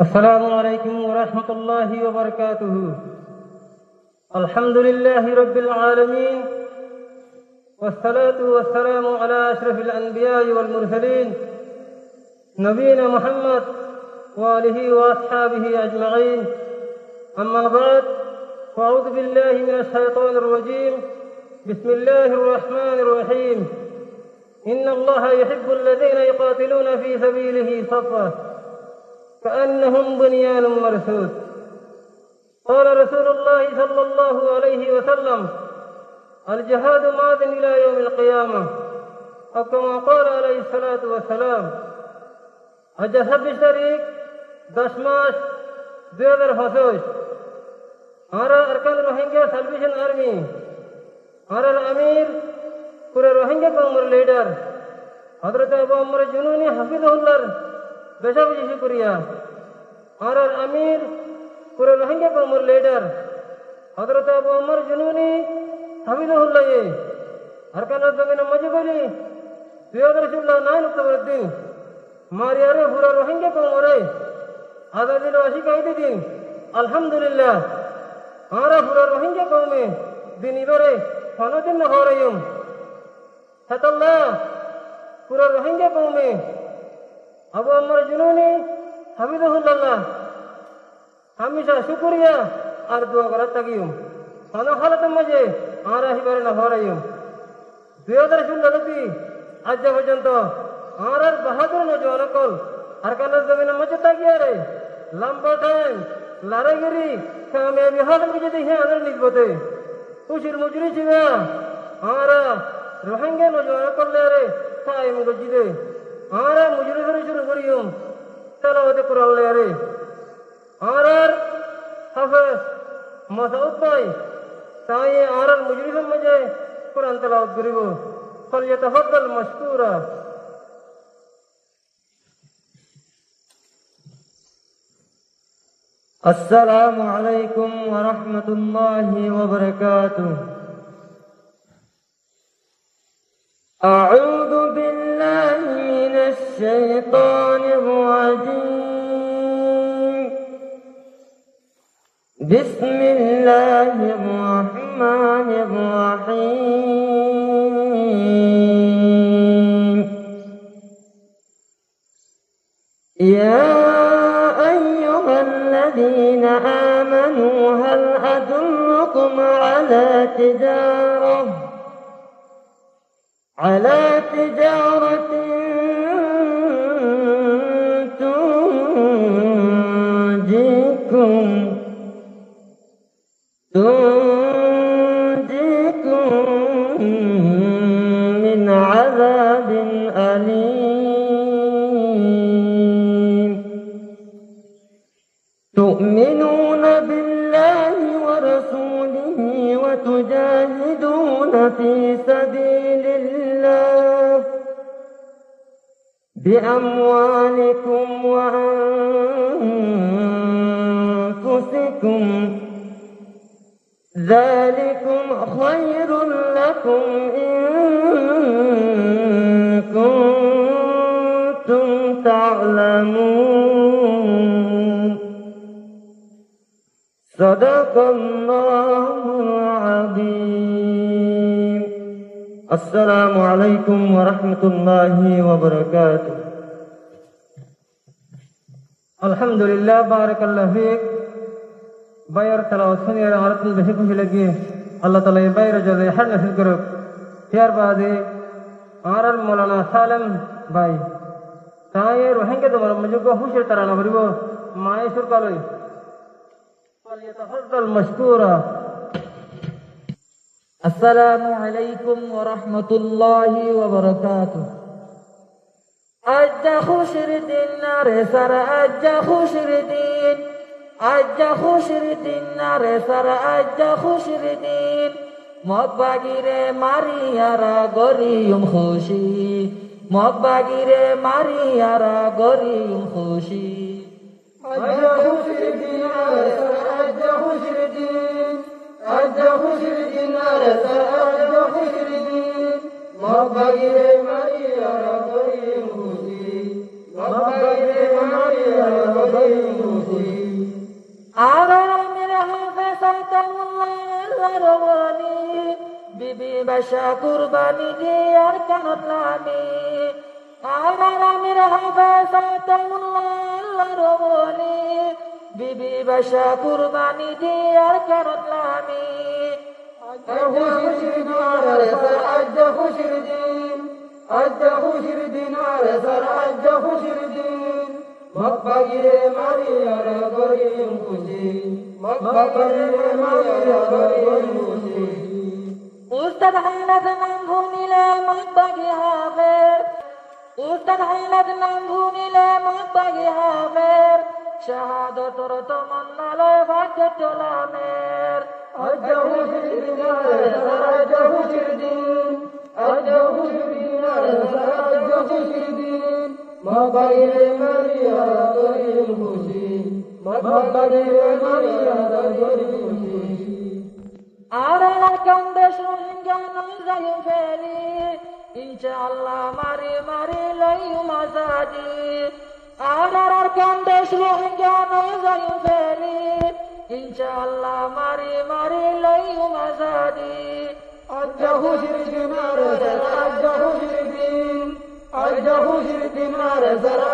السلام عليكم ورحمة الله وبركاته. الحمد لله رب العالمين، والصلاة والسلام على أشرف الأنبياء والمرسلين نبينا محمد وآله وأصحابه أجمعين. أما بعد، فأعوذ بالله من الشيطان الرجيم. بسم الله الرحمن الرحيم. إن الله يحب الذين يقاتلون في سبيله صفا كأنهم بنيان مرصوص. قال رسول الله صلى الله عليه وسلم: الجهاد ماض إلى يوم القيامة، أو كما قال عليه الصلاة والسلام. আজ 26 তারিখ 10 মাস 2025 আমরা আরকান রোহিঙ্গা সালভেশন আর্মি আর আমির পুরো রোহিঙ্গা কওমের লিডার হযরত আবু আমর জুনুনি হাফিজাহুল্লাহর বেশাবেশি শুকরিয়া। আর আমির পুরো রোহিঙ্গা কওমের লিডার হযরত আবু আমর জুনুনি হাফিজাহুল্লাহ আরকানের জমিনে মজবুলি 2009 অক্টোবর দিন মারিয়ারে পুরো রোহিঙ্গা কওমরে আজাদিল ওয়াশিকাইদি দিন আলহামদুলিল্লাহ আমরা পুরো রোহিঙ্গা কওমে দিন ইবারে সনদিন হরাইম সাতাল্লাহ পুরো রোহিঙ্গা কওমে আবু আমর জুনুনি হাফিজাহুল্লাহ হামেশা শুকরিয়া আর দোয়া করার তাকিম কোন হালতের মাঝে আমরা হিবারে না হরাইম 2016 আজ পর্যন্ত আমরা বাহাদুর নজওয়ান কল আরকানের জমিনের মাঝে তাকিয়ে রে লম্বা টাইম লড়াইগিরি কামিয়াবি হাসিল করে যদি হ্যাঁ আমাদের নিজবতে খুশির মুজরি ছিল আমরা রোহিঙ্গা নজওয়ান করলে রে কায়েম গজিদে আমরা মুজরি ধরে শুরু করিম তেলাওয়াত কোরআন রে আমরা হাফেজ মাসউদ ভাই তাই আমরা মুজরিদের মাঝে কোরআন তেলাওয়াত করিব। ফালইয়াতাফাদ্দাল মাশকুরা। السلام عليكم ورحمة الله وبركاته. أعوذ بالله من الشيطان الرجيم. بسم الله الرحمن الرحيم. يا الذين آمنوا هل أدلكم على تجارة تنجيكم من عذاب أليم. تؤمنون بالله ورسوله وتجاهدون في سبيل الله بأموالكم وأنفسكم، ذلكم خير لكم إن كنتم تعلمون. صدق الله العظيم. السلام عليكم ورحمة الله وبركاته. الحمد لله بارك الله فيك. باير تلاوت سنير عرض بشي خوشی لگی اللہ تعالی باير جزائے ہر نصیب کرو. تیار بعدے آرال مولانا سالم بائی تائیں روحنگے دمار مجھو کو خوشی ترانا بریبو مائے سر کالوئی فليتفضل مشكورا. السلام عليكم ورحمة الله وبركاته. أجا خوشر دين نار سر أجا خوشر دين أجا خوشر دين نار سر أجا خوشر دين مقباگیره ماریارا گوریم خوشی مقباگیره ماریارا گوریم خوشی. أجا خوشر دين أجا خوشر دين أجا خوشر دين أجا خوشر دين مقباگیره ماریارا گوریم خوشی مقباگیره ماریارا گوریم আর আমির হাফেজ আতাউল্লাহ রওয়ানি বিবি বাসা কুরবানি দিয়ার কানত লামি আর আমির হাফেজ আতাউল্লাহ রওয়ানি বিবি বাসা কুরবানি দিয়ার কানত লামি মকবাগিরে মারিয়ার গরিম খুশি মকবাগিরে মারিয়ার গরিম খুশি উস্তাদ হাইলাত নাম ভুনিলে মকবাগি হাফের উস্তাদ হাইলাত নাম ভুনিলে মকবাগি হাফের শাহাদতর তমন্নালয় ভাগ্য চলামের আজহু শিরদিনার আজহু শিরদিন আজহু শিরদিনার আজহু শিরদিন মকবাগিরে মারিয়ার গরিম খুশি মকবাগিরে মারিয়ার গরিম খুশি আর কান্দেশ রোহিঙ্গা নজায়ুম ফেলি ইনশাআল্লাহ মারি মারি লইম আজাদি আর কান্দেশ রোহিঙ্গা নজায়ুম ফেলি ইনশাআল্লাহ মারি মারি লইম আজাদি আজহু শিরদিনার আজহু শিরদিন আজহু শিরদিনার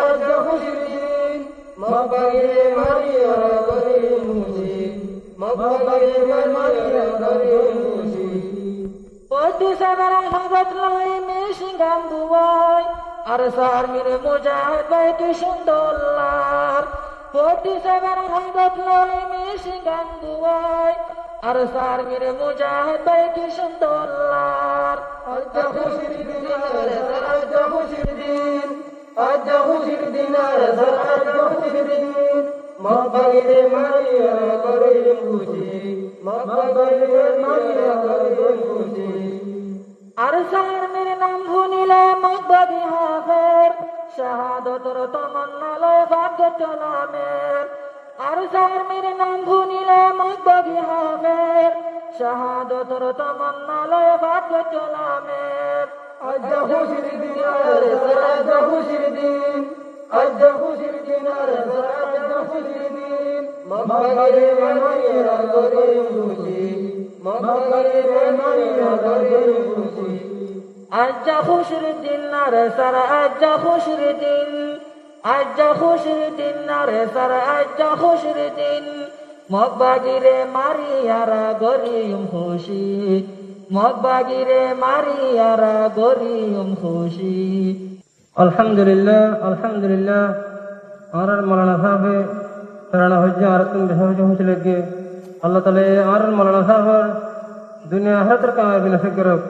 আজহু শিরদিন মকবাগিরে মারিয়ার গরিম খুশি মকবাগিরে মারিয়ার গরিম খুশি পটু সাবার হাজত লাই মেশিঙ্গাম দুয়াই আর সার মিরে মুজাহিদ ভাই কি সুন্দর পটু সাবার হাজত লাই মেশিঙ্গাম দুয়াই আর সার মিরে মুজাহিদ ভাই কি সুন্দর আজহু শিরদিনার আজহু শিরদিন আজহু শিরদিনার আজহু শিরদিন মকবাগিরে মারিয়ার গরিম খুশি মকবাগিরে মারিয়ার গরিম খুশি আর সার মেরে নাম ভুনিলে মকবাগি হাফের শাহাদতর তমন্নালয় ভাগ্য চলামের আর সার মেরে নাম ভুনিলে মকবাগি হাফের শাহাদতর তমন্নালয় ভাগ্য চলামের আজহু শিরদিনার আজহু শিরদিন আজহু শিরদিনার আজহু শিরদিন মকবাগিরে মারিয়ার গরিম খুশি মকবাগিরে মারিয়ার গরিম খুশি আজ্জা খুশির দিন না রে সারা আজ্জা খুশির দিন আজ্জা খুশির দিন না রে সারা আজ্জা খুশির দিন মকবাগিরে মারিয়ারা গরিম খুশি মকবাগিরে মারিয়ারা গরিম খুশি আলহামদুলিল্লাহ আলহামদুলিল্লাহ আর মৌলানা সাহেব তারা হজ্জে আর তুমি বেশি হয়েছিল আল্লাহ তাআলা আর মৌলানা সাহেব দুনিয়া আখিরাতের কামাই বিনাশ করুক